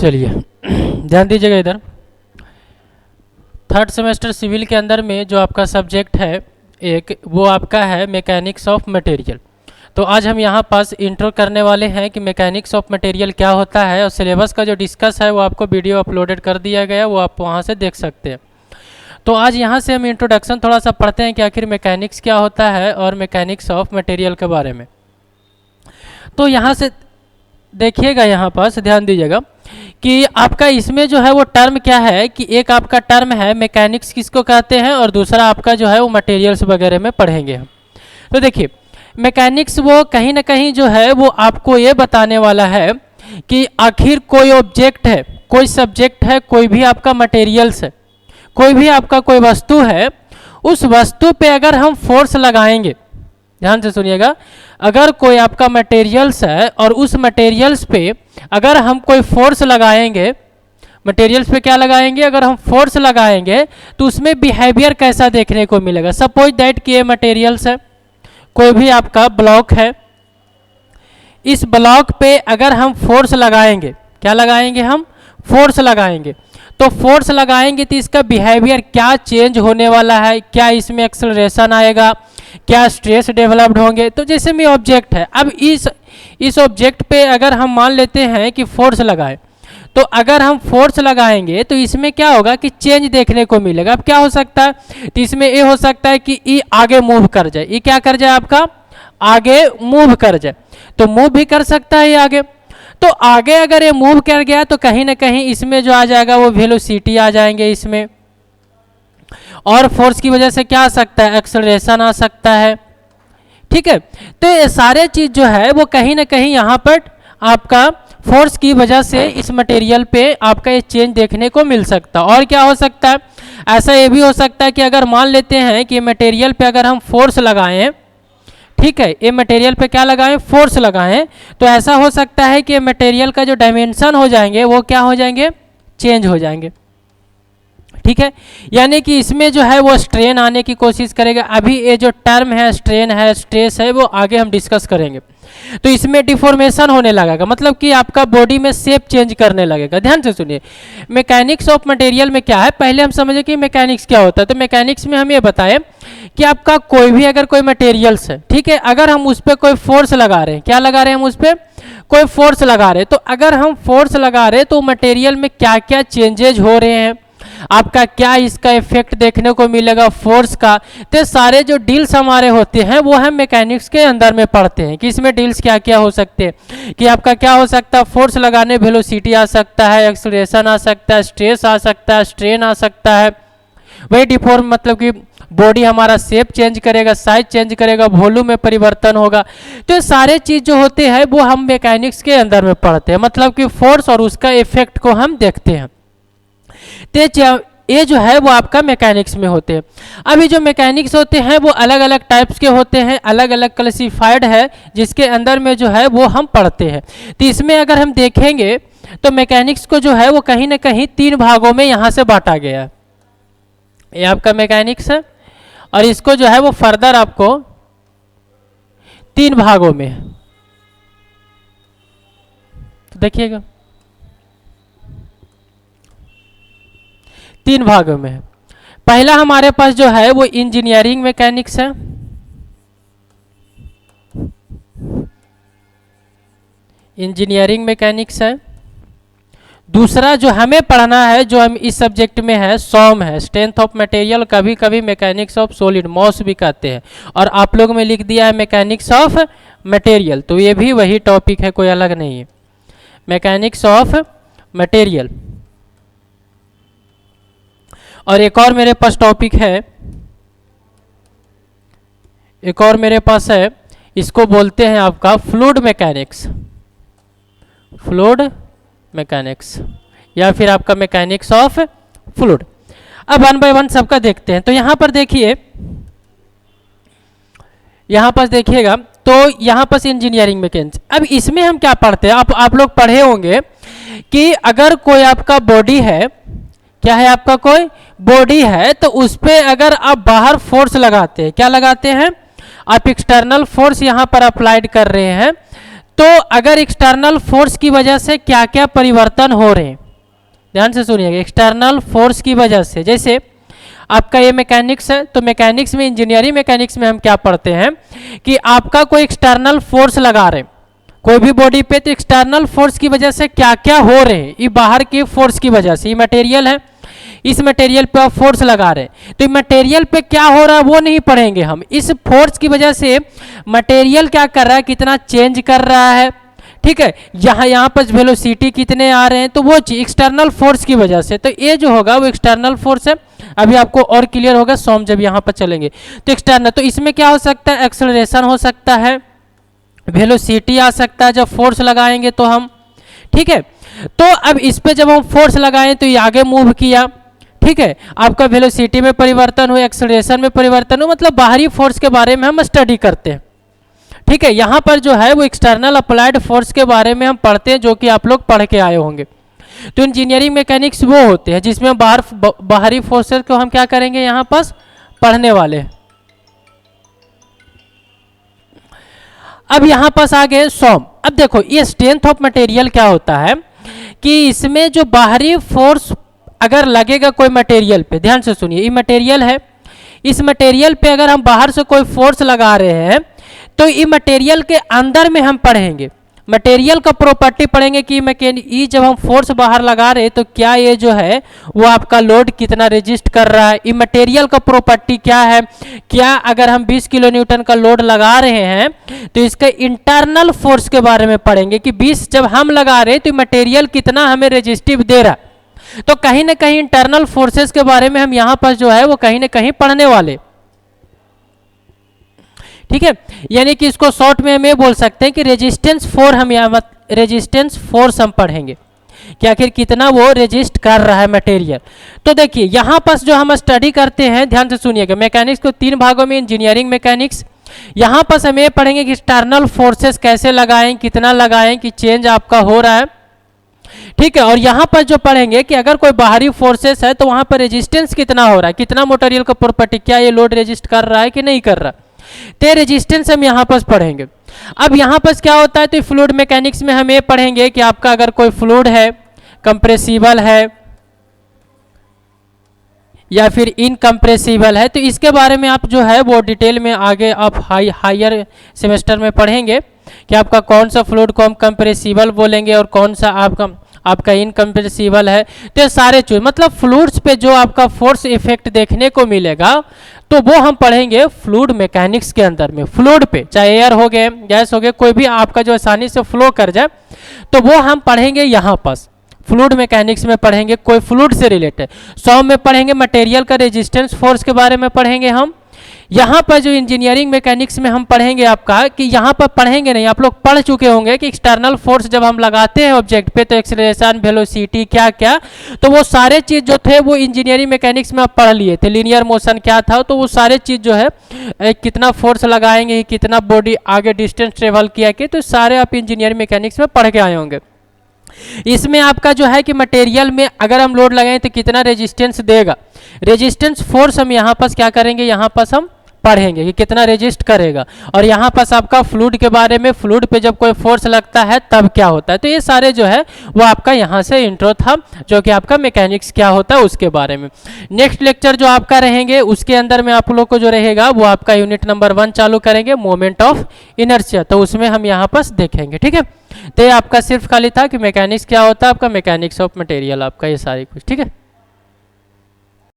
चलिए ध्यान दीजिएगा इधर। थर्ड सेमेस्टर सिविल के अंदर में जो आपका सब्जेक्ट है एक, वो आपका है मैकेनिक्स ऑफ मटेरियल। तो आज हम यहाँ पास इंट्रो करने वाले हैं कि मैकेनिक्स ऑफ मटेरियल क्या होता है, और सिलेबस का जो डिस्कस है वो आपको वीडियो अपलोडेड कर दिया गया, वो आप वहाँ से देख सकते हैं। तो आज यहाँ से हम इंट्रोडक्शन थोड़ा सा पढ़ते हैं कि आखिर मैकेनिक्स क्या होता है और मैकेनिक्स ऑफ मटेरियल के बारे में। तो यहाँ से देखिएगा, यहाँ पास ध्यान दीजिएगा कि आपका इसमें जो है वो टर्म क्या है कि एक आपका टर्म है मैकेनिक्स किसको कहते हैं, और दूसरा आपका जो है वो मटेरियल्स वगैरह में पढ़ेंगे हम। तो देखिए मैकेनिक्स वो कहीं ना कहीं जो है वो आपको ये बताने वाला है कि आखिर कोई ऑब्जेक्ट है, कोई सब्जेक्ट है, कोई भी आपका मटेरियल्स है, कोई भी आपका कोई वस्तु है, उस वस्तु पे अगर हम फोर्स लगाएंगे, ध्यान से सुनिएगा, अगर कोई आपका मटेरियल्स है और उस मटेरियल्स पे अगर हम कोई फोर्स लगाएंगे, मटेरियल्स पे क्या लगाएंगे, अगर हम फोर्स लगाएंगे तो उसमें बिहेवियर कैसा देखने को मिलेगा। सपोज दैट कि ये मटेरियल्स है, कोई भी आपका ब्लॉक है, इस ब्लॉक पे अगर हम फोर्स लगाएंगे, क्या लगाएंगे, हम फोर्स लगाएंगे, तो फोर्स लगाएंगे तो इसका बिहेवियर क्या चेंज होने वाला है, क्या इसमें एक्सेलरेशन आएगा, क्या स्ट्रेस डेवलप्ड होंगे। तो जैसे में ऑब्जेक्ट है, अब इस ऑब्जेक्ट पे अगर हम मान लेते हैं कि फोर्स लगाए, तो अगर हम फोर्स लगाएंगे तो इसमें क्या होगा कि चेंज देखने को मिलेगा। अब क्या हो सकता है, तो इसमें ये हो सकता है कि ये आगे मूव कर जाए, ये क्या कर जाए, आपका आगे मूव कर जाए, तो मूव भी कर सकता है ये आगे। तो आगे अगर ये मूव कर गया तो कहीं ना कहीं इसमें जो आ जाएगा वो वेलोसिटी आ जाएंगे इसमें, और फोर्स की वजह से क्या आ सकता है, एक्सेलरेशन आ सकता है। ठीक है, तो ये सारे चीज जो है वो कहीं ना कहीं यहाँ पर आपका फोर्स की वजह से इस मटेरियल पे आपका ये चेंज देखने को मिल सकता है। और क्या हो सकता है, ऐसा ये भी हो सकता है कि अगर मान लेते हैं कि मटेरियल पे अगर हम फोर्स लगाएं, ठीक है, ये मटेरियल पे क्या लगाएं, फोर्स लगाएं, तो ऐसा हो सकता है कि मटेरियल का जो डायमेंशन हो जाएंगे वो क्या हो जाएंगे, चेंज हो जाएंगे। ठीक है, यानी कि इसमें जो है वो स्ट्रेन आने की कोशिश करेगा। अभी ये जो टर्म है स्ट्रेन है, स्ट्रेस है, वो आगे हम डिस्कस करेंगे। तो इसमें डिफॉर्मेशन होने लगेगा, मतलब कि आपका बॉडी में शेप चेंज करने लगेगा। ध्यान से सुनिए, मैकेनिक्स ऑफ मटेरियल में क्या है, पहले हम समझे कि मैकेनिक्स क्या होता है। तो मैकेनिक्स में हम ये बताएं कि आपका कोई भी अगर कोई मटेरियल्स है, ठीक है, अगर हम उस पर कोई फोर्स लगा रहे हैं, क्या लगा रहे हैं, हम उस पर कोई फोर्स लगा रहे हैं, तो अगर हम फोर्स लगा रहे हैं तो मटेरियल में क्या क्या चेंजेज हो रहे हैं, आपका क्या इसका इफेक्ट देखने को मिलेगा फोर्स का। तो सारे जो डील्स हमारे होते हैं वो हम मैकेनिक्स के अंदर में पढ़ते हैं कि इसमें डील्स क्या क्या हो सकते हैं, कि आपका क्या हो सकता है, फोर्स लगाने वेलोसिटी आ सकता है, एक्सेलरेशन आ सकता है, स्ट्रेस आ सकता है, स्ट्रेन आ सकता है, वही डिफॉर्म मतलब कि बॉडी हमारा शेप चेंज करेगा, साइज चेंज करेगा, वॉल्यूम में परिवर्तन होगा। तो ये सारे चीज जो होते हैं वो हम मैकेनिक्स के अंदर में पढ़ते हैं, मतलब कि फोर्स और उसका इफेक्ट को हम देखते हैं। तो ये जो है वो आपका मैकेनिक्स में होते हैं। अभी जो मैकेनिक्स होते हैं वो अलग अलग टाइप्स के होते हैं, अलग अलग क्लासिफाइड है, जिसके अंदर में जो है वो हम पढ़ते हैं। तो इसमें अगर हम देखेंगे तो मैकेनिक्स को जो है वो कहीं ना कहीं 3 भागों में यहाँ से बांटा गया है। ये आपका मैकेनिक्स है, और इसको जो है वो फर्दर आपको 3 भागों में, तो देखिएगा 3 भागों में है। पहला हमारे पास जो है वो इंजीनियरिंग मैकेनिक्स है, इंजीनियरिंग मैकेनिक्स है। दूसरा जो हमें पढ़ना है, जो हम इस सब्जेक्ट में है, सॉम है, स्ट्रेंथ ऑफ मटेरियल, कभी कभी मैकेनिक्स ऑफ सॉलिड मॉस भी कहते हैं, और आप लोग में लिख दिया है मैकेनिक्स ऑफ मटेरियल। तो ये भी वही टॉपिक है, कोई अलग नहीं है, मैकेनिक्स ऑफ मटेरियल। और एक और मेरे पास टॉपिक है, एक और मेरे पास है, इसको बोलते हैं आपका फ्लूइड मैकेनिक्स, फ्लूइड मैकेनिक्स, या फिर आपका मैकेनिक्स ऑफ फ्लूइड। अब 1 बाय 1 सबका देखते हैं। तो यहाँ पर देखिए, यहाँ पर देखिएगा, तो यहाँ पर इंजीनियरिंग मैकेनिक्स। अब इसमें हम क्या पढ़ते हैं, आप लोग पढ़े होंगे कि अगर कोई आपका बॉडी है, क्या है आपका कोई बॉडी है, तो उस पर अगर आप बाहर फोर्स लगाते हैं, क्या लगाते हैं, आप एक्सटर्नल फोर्स यहाँ पर अप्लाइड कर रहे हैं, तो अगर एक्सटर्नल फोर्स की वजह से क्या क्या परिवर्तन हो रहे हैं, ध्यान से सुनिएगा। एक्सटर्नल फोर्स की वजह से, जैसे आपका ये मैकेनिक्स है, तो मैकेनिक्स में, इंजीनियरिंग मैकेनिक्स में हम क्या पढ़ते हैं कि आपका कोई एक्सटर्नल फोर्स लगा रहे हैं कोई भी बॉडी पे, तो एक्सटर्नल फोर्स की वजह से क्या क्या हो रहे हैं, ये बाहर के फोर्स की वजह से, ये मटेरियल है, इस मटेरियल पे आप फोर्स लगा रहे हैं, तो मटेरियल पे क्या हो रहा है वो नहीं पढ़ेंगे हम। इस फोर्स की वजह से मटेरियल क्या कर रहा है, कितना चेंज कर रहा है, ठीक है, यहाँ पर वेलोसिटी कितने आ रहे हैं, तो वो चीज एक्सटर्नल फोर्स की वजह से, तो ये जो होगा वो एक्सटर्नल फोर्स है। अभी आपको और क्लियर होगा सोम जब यहाँ पर चलेंगे। तो एक्सटर्नल, तो इसमें क्या हो सकता है, एक्सेलरेशन हो सकता है, वेलोसिटी आ सकता है जब फोर्स लगाएंगे तो हम, ठीक है। तो अब इस पे जब हम फोर्स लगाएं तो ये आगे मूव किया, ठीक है, आपका वेलोसिटी में परिवर्तन हो, एक्सेलरेशन में परिवर्तन हो, मतलब बाहरी फोर्स के बारे में हम स्टडी करते हैं, ठीक है। यहाँ पर जो है वो एक्सटर्नल अप्लाइड फोर्स के बारे में हम पढ़ते हैं, जो कि आप लोग पढ़ के आए होंगे। तो इंजीनियरिंग मैकेनिक्स वो होते हैं जिसमें बाहरी फोर्सेस को हम क्या करेंगे, यहाँ पर पढ़ने वाले हैं। अब यहाँ पास आ गए सॉम। अब देखो ये स्ट्रेंथ ऑफ मटेरियल क्या होता है कि इसमें जो बाहरी फोर्स अगर लगेगा कोई मटेरियल पे, ध्यान से सुनिए, ये मटेरियल है, इस मटेरियल पे अगर हम बाहर से कोई फोर्स लगा रहे हैं तो ये मटेरियल के अंदर में हम पढ़ेंगे, मटेरियल का प्रॉपर्टी पढ़ेंगे कि ये जब हम फोर्स बाहर लगा रहे हैं तो क्या ये जो है वो आपका लोड कितना रेजिस्ट कर रहा है, ये मटेरियल का प्रॉपर्टी क्या है, क्या अगर हम 20 किलो न्यूटन का लोड लगा रहे हैं तो इसके इंटरनल फोर्स के बारे में पढ़ेंगे कि 20 जब हम लगा रहे हैं तो मटेरियल कितना हमें रेजिस्टिव दे रहा है। तो कहीं ना कहीं इंटरनल फोर्सेस के बारे में हम यहाँ पर जो है वो कहीं ना कहीं पढ़ने वाले, ठीक है। यानी कि इसको शॉर्ट में हम ये बोल सकते हैं कि रेजिस्टेंस फोर्स हम पढ़ेंगे कि आखिर कितना वो रेजिस्ट कर रहा है मटेरियल। तो देखिए यहाँ पर जो हम स्टडी करते हैं, ध्यान से सुनिएगा, मैकेनिक्स को 3 भागों में, इंजीनियरिंग मैकेनिक्स, यहाँ पर हम ये पढ़ेंगे कि एक्सटर्नल फोर्सेस कैसे लगाएं, कितना लगाएं कि चेंज आपका हो रहा है, ठीक है। और यहाँ पर जो पढ़ेंगे कि अगर कोई बाहरी फोर्सेस है तो वहाँ पर रेजिस्टेंस कितना हो रहा है, कितना मटेरियल का प्रॉपर्टी, क्या ये लोड रेजिस्ट कर रहा है कि नहीं कर रहा, तो रेजिस्टेंस हम यहाँ पर पढ़ेंगे। अब यहाँ पर क्या होता है, तो फ्लूइड मैकेनिक्स में हम ये पढ़ेंगे कि आपका अगर कोई फ्लूइड है, कंप्रेसिबल है या फिर इनकम्प्रेसिबल है, तो इसके बारे में आप जो है वो डिटेल में आगे आप हायर सेमेस्टर में पढ़ेंगे कि आपका कौन सा फ्लूइड को हम कंप्रेसिबल बोलेंगे और कौन सा आपका इनकम्प्रेसिबल है। तो ये सारे चीज, मतलब फ्लूइड्स पे जो आपका फोर्स इफेक्ट देखने को मिलेगा तो वो हम पढ़ेंगे फ्लूइड मैकेनिक्स के अंदर में। फ्लूइड पे चाहे एयर हो गए, गैस हो गए, कोई भी आपका जो आसानी से फ्लो कर जाए तो वो हम पढ़ेंगे यहाँ पास फ्लूइड मैकेनिक्स में पढ़ेंगे, कोई फ्लूइड से रिलेटेड। 100 में पढ़ेंगे मटेरियल का रेजिस्टेंस फोर्स के बारे में पढ़ेंगे हम। यहाँ पर जो इंजीनियरिंग मैकेनिक्स में हम पढ़ेंगे आपका, कि यहाँ पर पढ़ेंगे नहीं, आप लोग पढ़ चुके होंगे कि एक्सटर्नल फोर्स जब हम लगाते हैं ऑब्जेक्ट पे तो एक्सेलरेशन, वेलोसिटी, क्या क्या, तो वो सारे चीज़ जो थे वो इंजीनियरिंग मैकेनिक्स में आप पढ़ लिए थे। लीनियर मोशन क्या था, तो वो सारे चीज़ जो है कितना फोर्स लगाएंगे, कितना बॉडी आगे डिस्टेंस ट्रेवल किया कि, तो सारे आप इंजीनियरिंग मैकेनिक्स में पढ़ के आए होंगे। इसमें आपका जो है कि मटेरियल में अगर हम लोड लगाएं तो कितना रेजिस्टेंस देगा, रेजिस्टेंस फोर्स हम यहाँ पास क्या करेंगे, यहाँ पास हम पढ़ेंगे कि कितना रेजिस्ट करेगा। और यहाँ पास आपका फ्लूइड के बारे में, फ्लूइड पे जब कोई फोर्स लगता है तब क्या होता है। तो ये सारे जो है वो आपका यहाँ से इंट्रो था, जो कि आपका मैकेनिक्स क्या होता है उसके बारे में। नेक्स्ट लेक्चर जो आपका रहेंगे उसके अंदर में आप लोग को जो रहेगा वो आपका यूनिट नंबर 1 चालू करेंगे, मोमेंट ऑफ इनर्शिया, तो उसमें हम यहाँ पास देखेंगे, ठीक है। तो ये आपका सिर्फ खाली था कि मैकेनिक्स क्या होता है, आपका मैकेनिक्स ऑफ मटेरियल, आपका ये सारी कुछ, ठीक है।